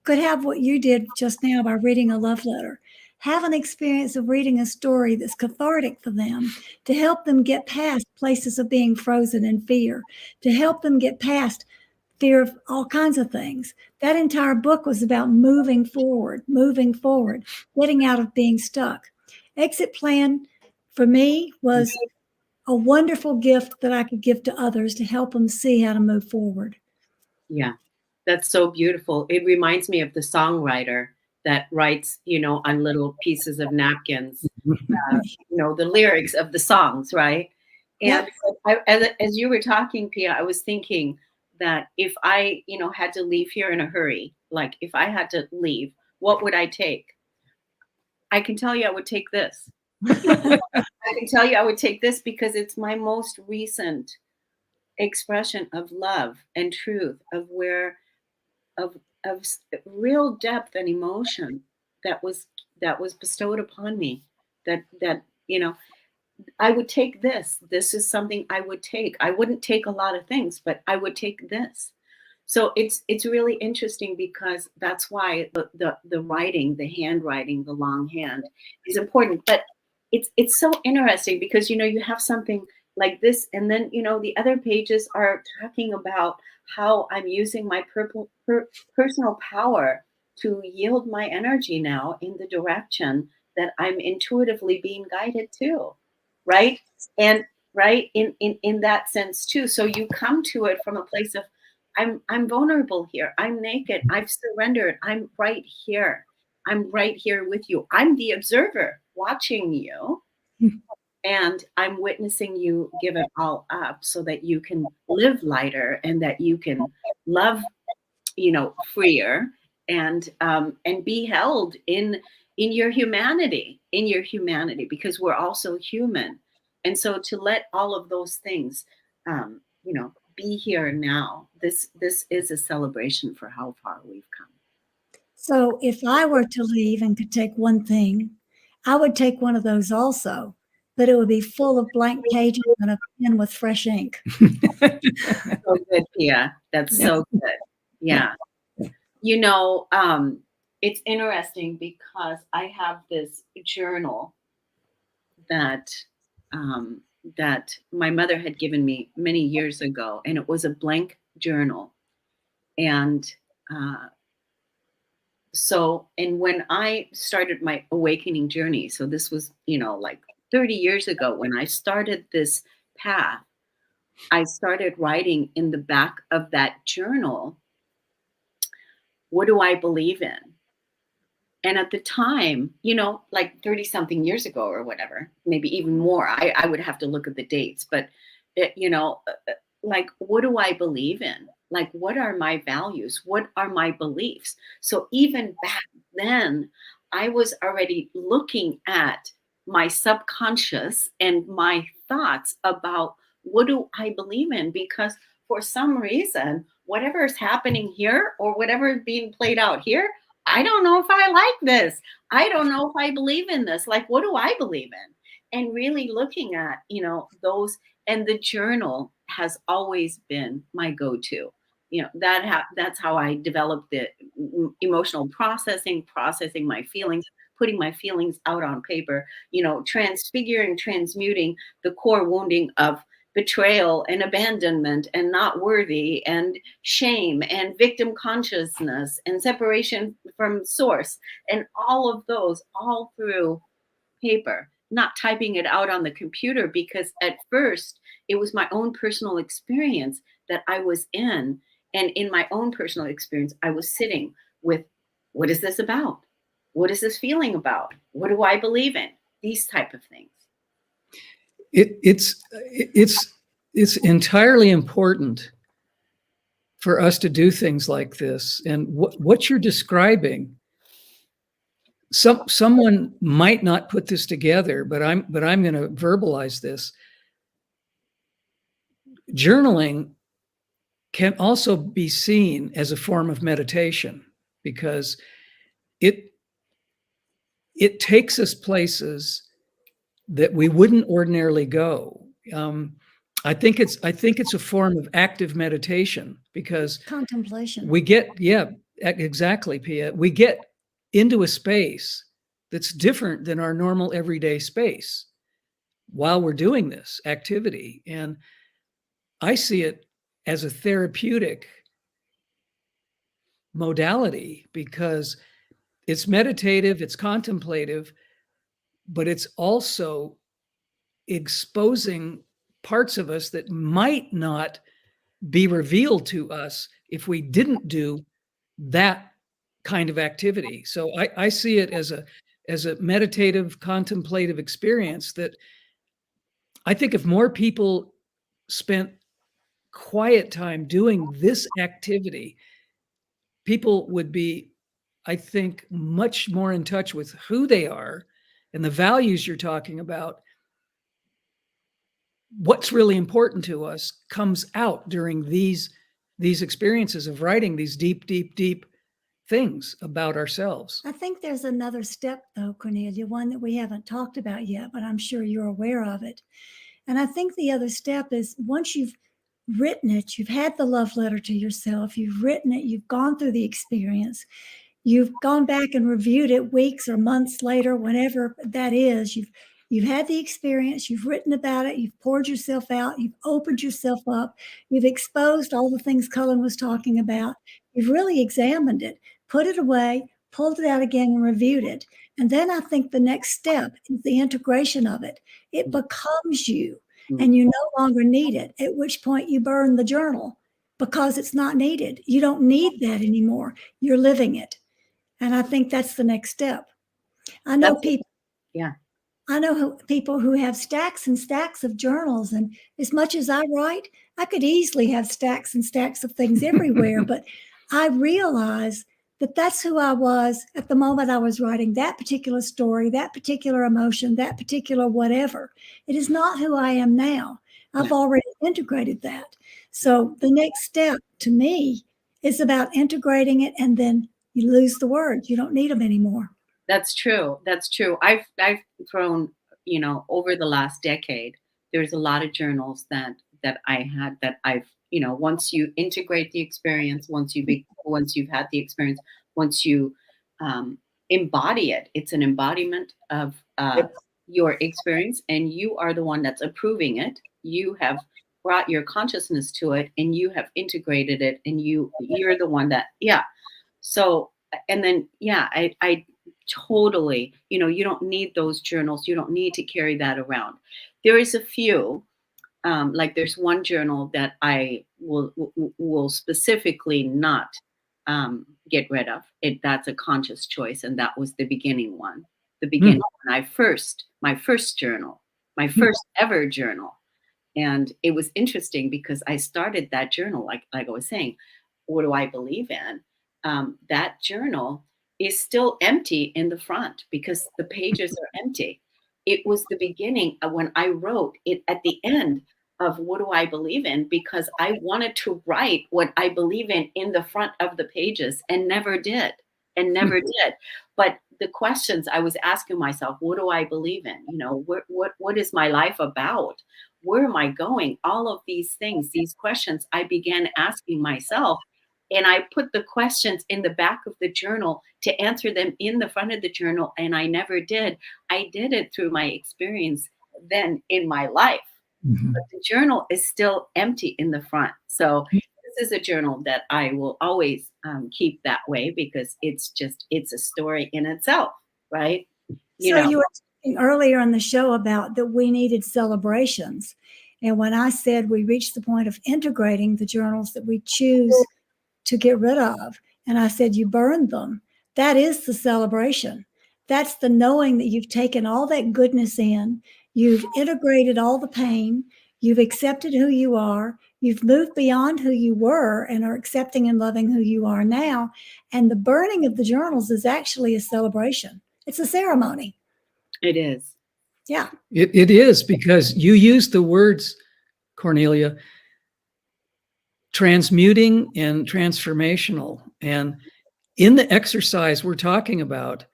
could have what you did just now by reading a love letter. Have an experience of reading a story that's cathartic for them to help them get past places of being frozen in fear, to help them get past fear of all kinds of things. That entire book was about moving forward, getting out of being stuck. Exit Plan for me was a wonderful gift that I could give to others to help them see how to move forward. Yeah, that's so beautiful. It reminds me of the songwriter that writes, on little pieces of napkins, the lyrics of the songs, right? And Yep. as you were talking, Pia, I was thinking that if I, had to leave here in a hurry, like if I had to leave, what would I take? I can tell you I would take this. I can tell you I would take this because it's my most recent expression of love and truth, of where of real depth and emotion that was bestowed upon me. That I would take this. This is something I would take. I wouldn't take a lot of things, but I would take this. So it's really interesting because that's why the writing, the handwriting, the longhand is important. But it's so interesting because you have something like this, and then the other pages are talking about how I'm using my personal power to yield my energy now in the direction that I'm intuitively being guided to, right? And right in that sense too. So you come to it from a place of I'm vulnerable here. I'm naked. I've surrendered. I'm right here. I'm right here with you. I'm the observer watching you, and I'm witnessing you give it all up so that you can live lighter and that you can love, freer, and be held in your humanity, because we're also human. And so to let all of those things, be here now. This is a celebration for how far we've come. So if I were to leave and could take one thing, I would take one of those also, but it would be full of blank pages and a pen with fresh ink. So good, Pia. That's so good. Yeah. It's interesting because I have this journal that that my mother had given me many years ago, and it was a blank journal. And uh, and when I started my awakening journey, so this was, like 30 years ago, when I started this path, I started writing in the back of that journal, what do I believe in? And at the time, like 30 something years ago or whatever, maybe even more, I would have to look at the dates, but, like, what do I believe in? Like, what are my values? What are my beliefs? So even back then, I was already looking at my subconscious and my thoughts about what do I believe in, because for some reason, whatever is happening here or whatever is being played out here, I don't know if I like this. I don't know if I believe in this. Like, what do I believe in? And really looking at, those, and the journal has always been my go-to. That's how I developed the emotional processing my feelings, putting my feelings out on paper, transfiguring, transmuting the core wounding of betrayal and abandonment and not worthy and shame and victim consciousness and separation from source, and all of those all through paper, not typing it out on the computer, because at first it was my own personal experience that I was in. And in my own personal experience, I was sitting with, what is this about? What is this feeling about? What do I believe in? These type of things. It's entirely important for us to do things like this. And what you're describing, someone might not put this together, but I'm going to verbalize this. Journaling can also be seen as a form of meditation, because it takes us places that we wouldn't ordinarily go. I think it's a form of active meditation, because Contemplation. we get, exactly, Pia. We get into a space that's different than our normal everyday space while we're doing this activity. And I see it as a therapeutic modality, because it's meditative, it's contemplative, but it's also exposing parts of us that might not be revealed to us if we didn't do that kind of activity. So I see it as a meditative, contemplative experience that I think if more people spent quiet time doing this activity, people would be, I think, much more in touch with who they are and the values you're talking about. What's really important to us comes out during these experiences of writing these deep, deep, deep things about ourselves. I think there's another step, though, Cornelia, one that we haven't talked about yet, but I'm sure you're aware of it. And I think the other step is, once you've written it, you've had the love letter to yourself, you've written it, you've gone through the experience, you've gone back and reviewed it weeks or months later, whenever that is, you've had the experience, you've written about it, you've poured yourself out, you've opened yourself up, you've exposed all the things Cullen was talking about, you've really examined it, put it away, pulled it out again and reviewed it. And then I think the next step is the integration of it. It becomes you, and you no longer need it, at which point you burn the journal because it's not needed. You don't need that anymore. You're living it. And I think that's the next step. I know people. Yeah. I know people who have stacks and stacks of journals, and as much as I write, I could easily have stacks and stacks of things everywhere. But I realize that that's who I was at the moment I was writing that particular story, that particular emotion, that particular whatever. It is not who I am now. I've already integrated that. So the next step to me is about integrating it, and then you lose the words. You don't need them anymore. That's true. That's true. I've thrown, over the last decade, there's a lot of journals that I had that I've, once you integrate the experience, once you've had the experience, once you embody it, it's an embodiment of your experience, and you are the one that's approving it. You have brought your consciousness to it, and you have integrated it, and you're the one that, So, and then, I totally, you don't need those journals. You don't need to carry that around. There is a few, like there's one journal that I will specifically not get rid of. That's a conscious choice. And that was the beginning one. The beginning when my first journal, my first ever journal. And it was interesting because I started that journal, like I was saying, what do I believe in? That journal is still empty in the front because the pages are empty. it was the beginning of when I wrote it at the end of what do I believe in, because I wanted to write what I believe in the front of the pages and never did, and never did. But the questions I was asking myself, what do I believe in? You know, what is my life about? Where am I going? All of these things, these questions I began asking myself. And I put the questions in the back of the journal to answer them in the front of the journal. And I never did. I did it through my experience then in my life. Mhm. But the journal is still empty in the front. So this is a journal that I will always keep that way, because it's a story in itself, right? You So know, you were talking earlier in the show about that we needed celebrations. And when I said we reached the point of integrating the journals that we choose to get rid of, and I said you burned them, that is the celebration. That's the knowing that you've taken all that goodness in, you've integrated all the pain, you've accepted who you are, you've moved beyond who you were and are accepting and loving who you are now. And the burning of the journals is actually a celebration. It's a ceremony. it is. Yeah. It is, because you use the words, Cornelia, transmuting and transformational. And in the exercise we're talking about,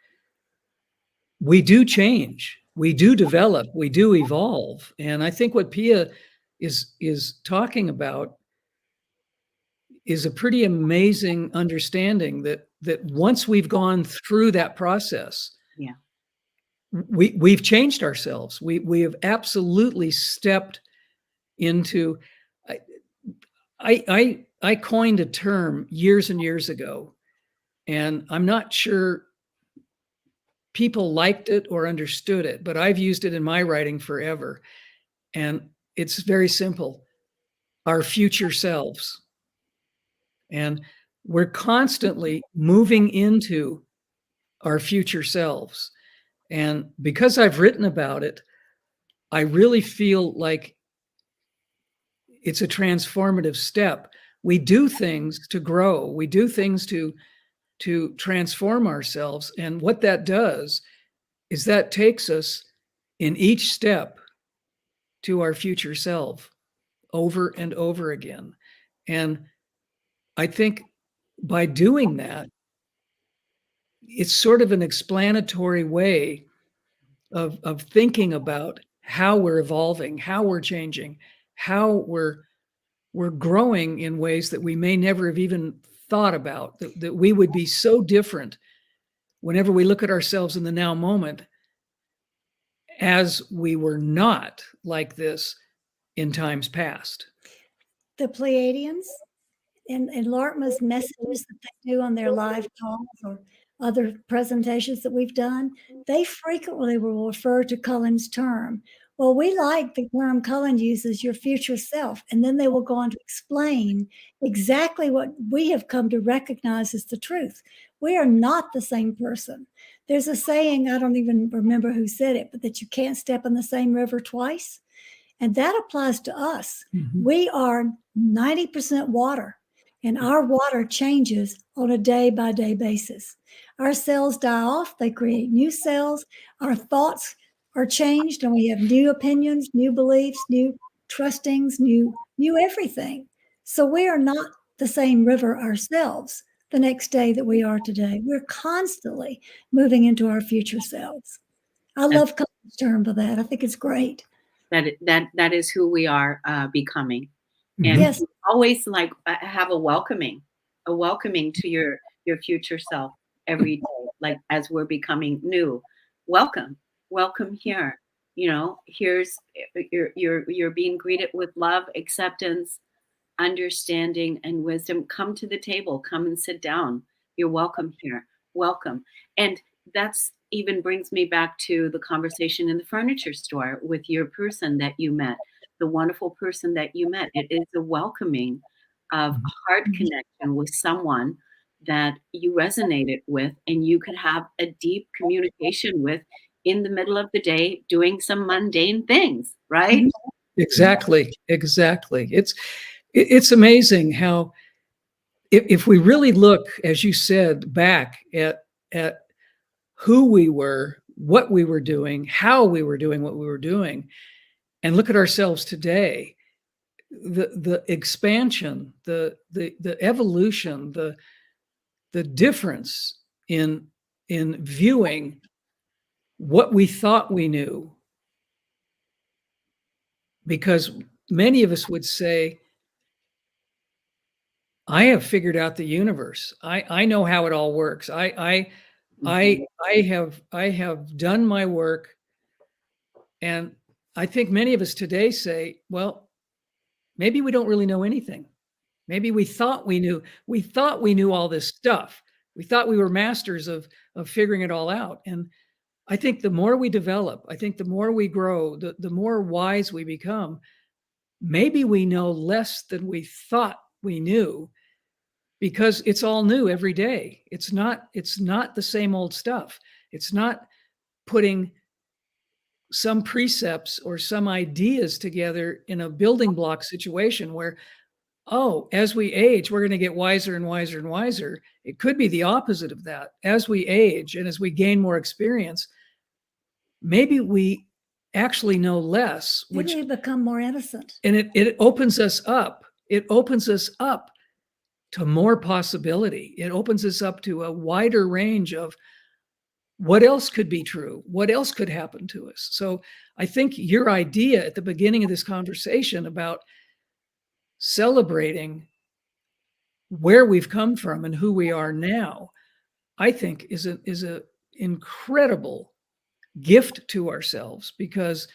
we do change, we do develop, we do evolve. And I think what Pia is talking about is a pretty amazing understanding that once we've gone through that process, Yeah. we've changed ourselves. We have absolutely stepped into. I coined a term years and years ago, and I'm not sure people liked it or understood it, but I've used it in my writing forever. And it's very simple: our future selves. And we're constantly moving into our future selves. And because I've written about it, I really feel like it's a transformative step. We do things to grow, we do things to transform ourselves. And what that does is that takes us in each step to our future self over and over again. And I think by doing that, it's sort of an explanatory way of thinking about how we're evolving, how we're changing, how we're growing in ways that we may never have even thought about, that we would be so different whenever we look at ourselves in the now moment, as we were not like this in times past. The Pleiadians and Lartma's messages that they do on their live calls or other presentations that we've done, they frequently will refer to Cullen's term. Well, we like the term Cullen uses, your future self. And then they will go on to explain exactly what we have come to recognize as the truth. We are not the same person. There's a saying, I don't even remember who said it, but that you can't step in the same river twice. And that applies to us. Mhm. We are 90% water, and our water changes on a day by day basis. Our cells die off, they create new cells. Our thoughts are changed, and we have new opinions, new beliefs, new trustings, new everything. So we are not the same river ourselves the next day that we are today. We're constantly moving into our future selves. I That love Colin's term for that. I think it's great. that is who we are becoming. And Mhm. Yes. always like have a welcoming to your future self every day, like as we're becoming new. Welcome, welcome here. You know, here's you're being greeted with love, acceptance, understanding, and wisdom. Come to the table, come and sit down. You're welcome here. Welcome. And that's even brings me back to the conversation in the furniture store with your person that you met, the wonderful person that you met. It is a welcoming of a heart connection with someone that you resonated with and you could have a deep communication with in the middle of the day doing some mundane things, right? Mhm. Exactly, exactly. It's amazing how, if we really look, as you said, back at who we were what we were doing, how we were doing what we were doing, and look at ourselves today. The expansion, the evolution, the difference in viewing what we thought we knew. Because many of us would say, I have figured out the universe. I know how it all works. I have done my work. And I think many of us today say, well, maybe we don't really know anything. Maybe we thought we knew all this stuff. We thought we were masters of figuring it all out. And I think the more we develop, I think the more we grow, the more wise we become. Maybe we know less than we thought we knew, because it's all new every day. It's not the same old stuff. It's not putting some precepts or some ideas together in a building block situation where, oh, as we age, we're going to get wiser and wiser and wiser. It could be the opposite of that. As we age and as we gain more experience, maybe we actually know less, Maybe we become more innocent. And it opens us up. It opens us up to more possibility. It opens us up to a wider range of what else could be true? What else could happen to us? So I think your idea at the beginning of this conversation about celebrating where we've come from and who we are now, I think is a incredible gift to ourselves, because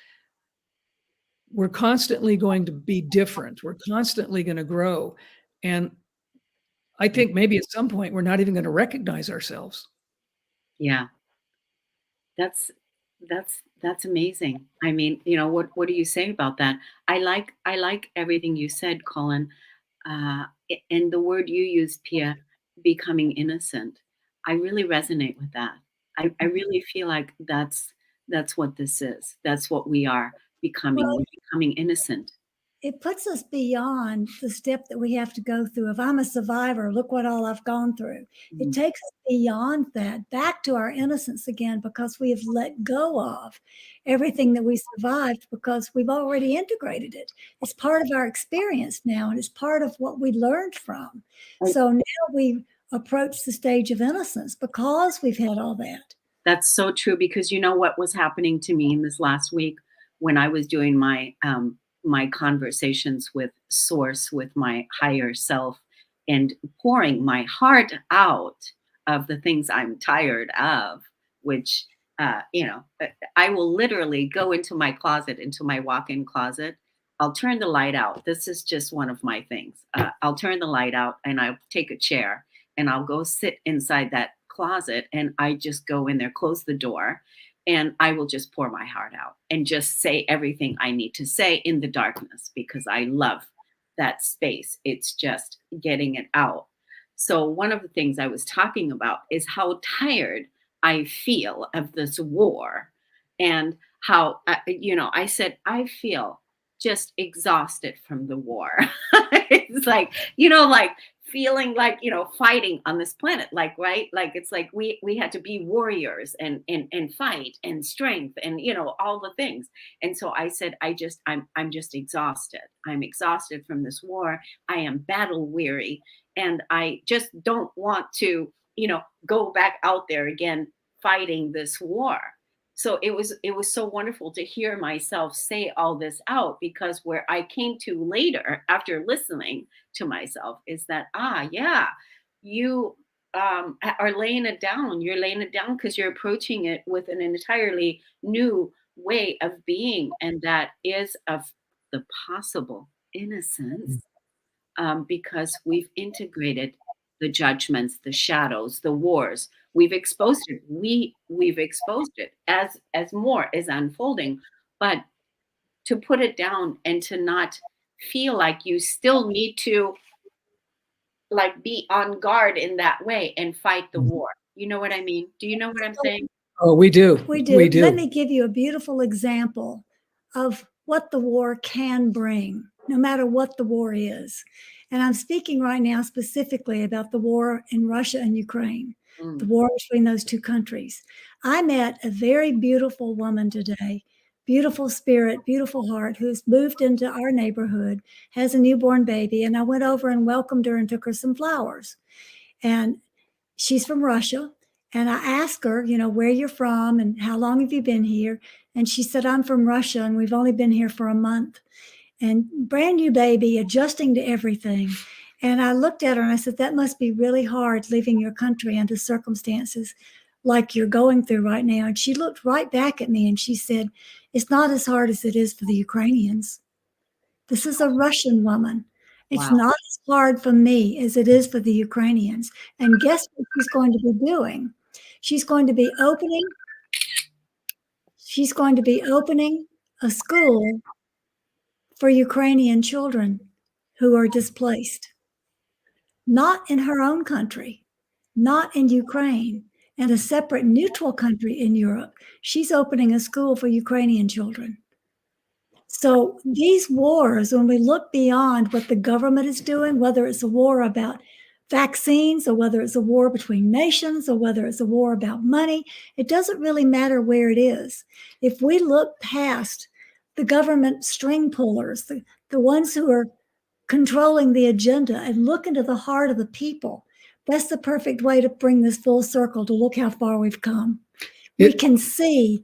we're constantly going to be different. We're constantly going to grow. And I think maybe at some point we're not even going to recognize ourselves. Yeah. That's amazing. I mean, what do you say about that? I like everything you said, Colin. And the word you used, Pia, becoming innocent. I really resonate with that. I really feel like that's what this is. That's what we are becoming. Well, We're becoming innocent. it puts us beyond the step that we have to go through. If I'm a survivor, look what all I've gone through. It Mhm. takes us beyond that, back to our innocence again, because we have let go of everything that we survived, because we've already integrated it. It's part of our experience now, and it's part of what we learned from. I- So now we approach the stage of innocence because we've had all that. That's so true, because you know what was happening to me in this last week when I was doing my conversations with source, with my higher self, and pouring my heart out of the things I'm tired of, which I will literally go into my closet, into my walk-in closet. I'll turn the light out. This is just one of my things. I'll turn the light out and I'll take a chair and I'll go sit inside that closet, and I just go in there, close the door, and I will just pour my heart out and just say everything I need to say in the darkness, because I love that space. It's just getting it out. So one of the things I was talking about is how tired I feel of this war, and how I said I feel just exhausted from the war. It's like, like feeling like, fighting on this planet, like, right, like it's like we had to be warriors and fight and strength and all the things. And so I said, I'm just exhausted. I'm exhausted from this war. I am battle weary, and I just don't want to go back out there again fighting this war. So it was so wonderful to hear myself say all this out, because where I came to later after listening to myself is that, yeah, you are laying it down. You're laying it down because you're approaching it with an entirely new way of being, and that is of the possible innocence, because we've integrated the judgments, the shadows, the wars. We've exposed it. We've exposed it as more is unfolding. But to put it down and to not feel like you still need to like be on guard in that way and fight the war. You know what I mean? Do you know what I'm saying? Oh, we do. We do. We do. Let me give you a beautiful example of what the war can bring, no matter what the war is. And I'm speaking right now specifically about the war in Russia and Ukraine. the Mm. war between those two countries. I met a very beautiful woman today, beautiful spirit, beautiful heart, who's moved into our neighborhood, has a newborn baby. And I went over and welcomed her and took her some flowers. And she's from Russia. And I asked her, where you're from and how long have you been here? And she said, I'm from Russia and we've only been here for a month. And brand new baby, adjusting to everything. And I looked at her and I said, that must be really hard leaving your country under circumstances like you're going through right now. And she looked right back at me and she said, it's not as hard as it is for the Ukrainians. This is a Russian woman. It's Wow. not as hard for me as it is for the Ukrainians. And guess what she's going to be doing? She's going to be opening a school for Ukrainian children who are displaced, not in her own country, not in Ukraine, and a separate neutral country in Europe. She's opening a school for Ukrainian children. So these wars, when we look beyond what the government is doing, whether it's a war about vaccines or whether it's a war between nations or whether it's a war about money, it doesn't really matter where it is. If we look past the government string pullers, the ones who are controlling the agenda, and look into the heart of the people, that's the perfect way to bring this full circle to look how far we've come. We can see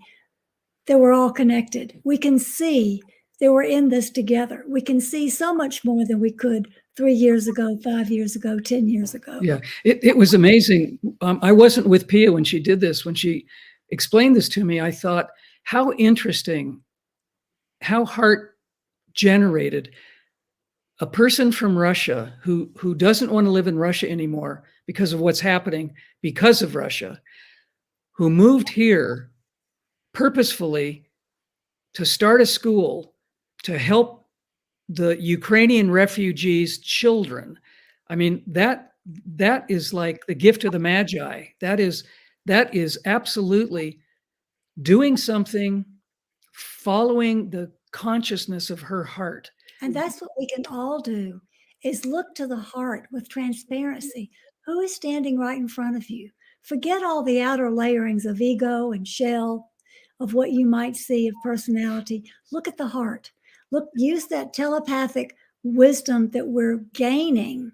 that we're all connected. We can see that we're in this together. We can see so much more than we could 3 years ago, 5 years ago, 10 years ago. Yeah, it was amazing. I wasn't with Pia when she did this. When she explained this to me, I thought, how interesting, how heart generated. A person from Russia who doesn't want to live in Russia anymore because of what's happening because of Russia, who moved here purposefully to start a school to help the Ukrainian refugees' children. I mean, that is like the gift of the Magi. That is absolutely doing something, following the consciousness of her heart. And that's what we can all do, is look to the heart with transparency. Who is standing right in front of you? Forget all the outer layerings of ego and shell of what you might see of personality. Look at the heart. Look, use that telepathic wisdom that we're gaining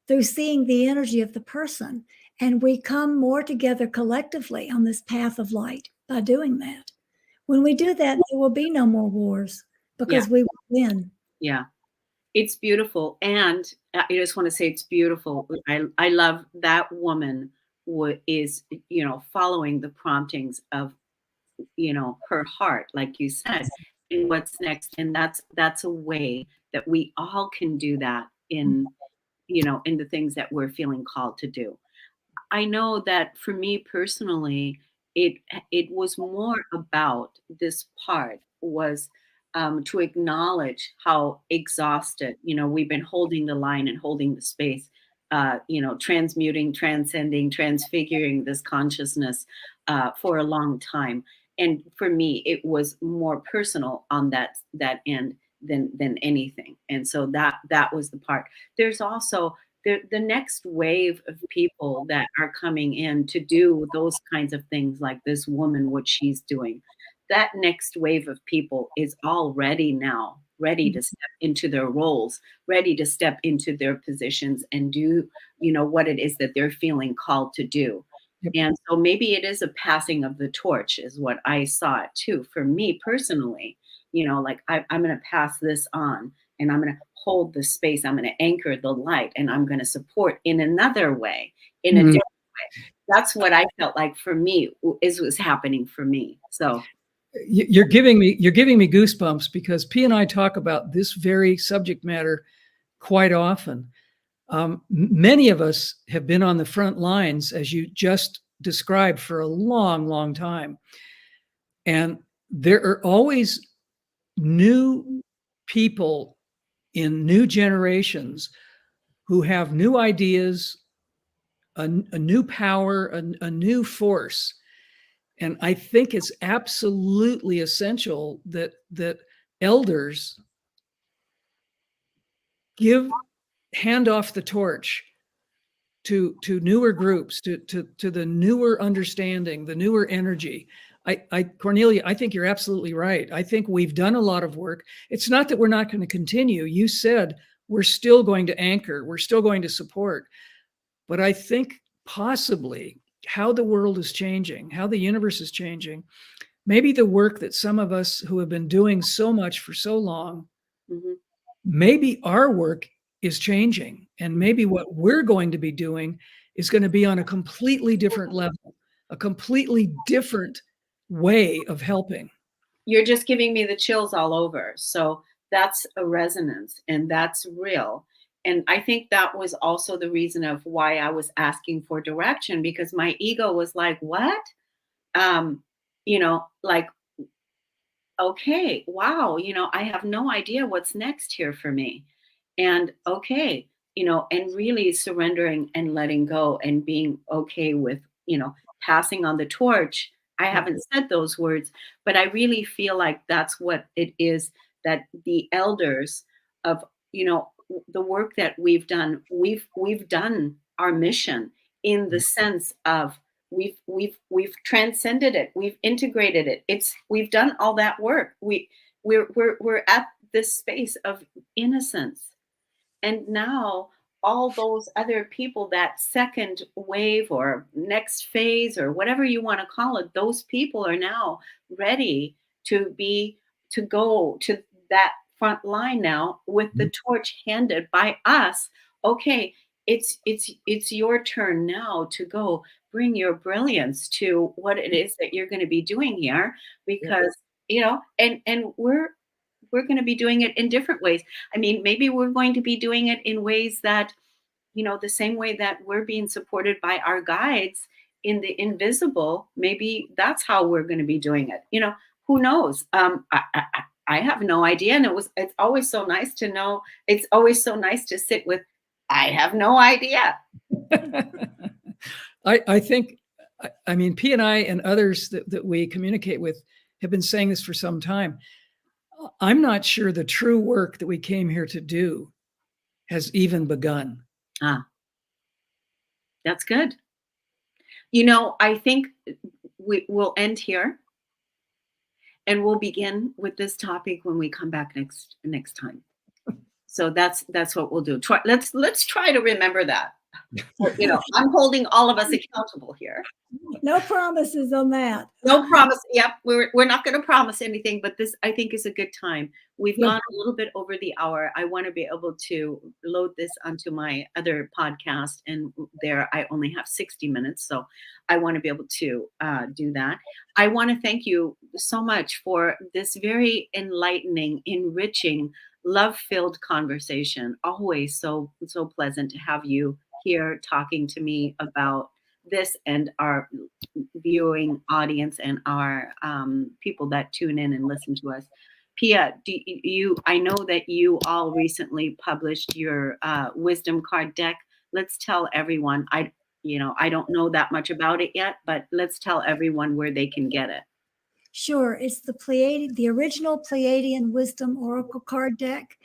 through seeing the energy of the person. And we come more together collectively on this path of light by doing that. When we do that, there will be no more wars because we will win. Yeah. It's beautiful. And I just want to say it's beautiful. I love that woman is, following the promptings of, her heart, like you said, and what's next. And that's a way that we all can do that in the things that we're feeling called to do. I know that for me personally, it was more about this part was to acknowledge how exhausted, we've been holding the line and holding the space, transmuting, transcending, transfiguring this consciousness for a long time. And for me, it was more personal on that end than anything. And so that was the part. There's also the next wave of people that are coming in to do those kinds of things, like this woman, what she's doing. That next wave of people is already now ready to step into their roles, ready to step into their positions and do, what it is that they're feeling called to do. Yep. And so maybe it is a passing of the torch is what I saw it too. For me personally, like I'm going to pass this on and I'm going to hold the space. I'm going to anchor the light and I'm going to support in another way, in a different way. That's what I felt like for me was happening for me. So you're giving me goosebumps, because P and I talk about this very subject matter quite often. Many of us have been on the front lines, as you just described, for a long, long time. And there are always new people in new generations who have new ideas, a new power, a new force. And I think it's absolutely essential that elders hand off the torch to newer groups, to the newer understanding, the newer energy. Cornelia, I think you're absolutely right. I think we've done a lot of work. It's not that we're not going to continue. You said we're still going to anchor, we're still going to support. But I think possibly how the world is changing, how the universe is changing, maybe the work that some of us who have been doing so much for so long, maybe our work is changing. And maybe what we're going to be doing is going to be on a completely different level, a completely different way of helping. You're just giving me the chills all over. So that's a resonance, and that's real. And I think that was also the reason of why I was asking for direction, because my ego was like, what? Like, okay, wow, I have no idea what's next here for me. And okay, and really surrendering and letting go and being okay with, passing on the torch. I haven't said those words, but I really feel like that's what it is, that the elders of, the work that we've done, we've done our mission in the sense of we've transcended it, we've integrated it. We've done all that work. We're at this space of innocence. And now all those other people, that second wave or next phase or whatever you want to call it, those people are now ready to go to that front line now with the torch handed by us. Okay, it's your turn now to go bring your brilliance to what it is that you're going to be doing here, because and we're going to be doing it in different ways. I mean, maybe we're going to be doing it in ways that, the same way that we're being supported by our guides in the invisible, maybe that's how we're going to be doing it. Who knows? I have no idea. And it's always so nice to know. It's always so nice to sit with, I have no idea. I think, I mean, P and I and others that we communicate with have been saying this for some time. I'm not sure the true work that we came here to do has even begun. That's good. I think we'll end here, and we'll begin with this topic when we come back next time. So that's what we'll do. Let's try to remember that. I'm holding all of us accountable here. No promises on that. No promise. Yep, we're not going to promise anything, but this, I think, is a good time. We've gone a little bit over the hour. I want to be able to load this onto my other podcast, and there I only have 60 minutes, so I want to be able to do that. I want to thank you so much for this very enlightening, enriching, love-filled conversation. Always so pleasant to have you here talking to me about this, and our viewing audience and our people that tune in and listen to us. Pia, I know that you all recently published your wisdom card deck. Let's tell everyone. I don't know that much about it yet, but let's tell everyone where they can get it. Sure. It's the original Pleiadian Wisdom Oracle card deck.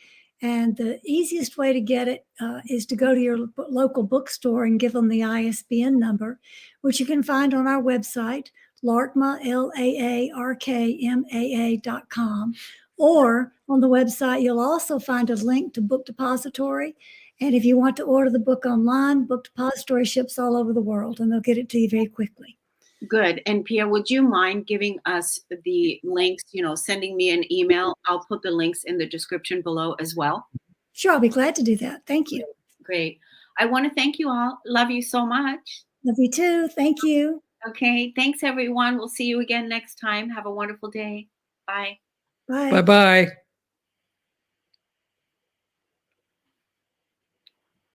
And the easiest way to get it is to go to your local bookstore and give them the ISBN number, which you can find on our website, LARKMA, LAARKMAA.com. Or on the website, you'll also find a link to Book Depository. And if you want to order the book online, Book Depository ships all over the world, and they'll get it to you very quickly. Good. And Pia, would you mind giving us the links, sending me an email? I'll put the links in the description below as well. Sure, I'll be glad to do that. Thank you. Great. I want to thank you all. Love you so much. Love you too. Thank you. Okay. Thanks, everyone. We'll see you again next time. Have a wonderful day. Bye. Bye. Bye-bye.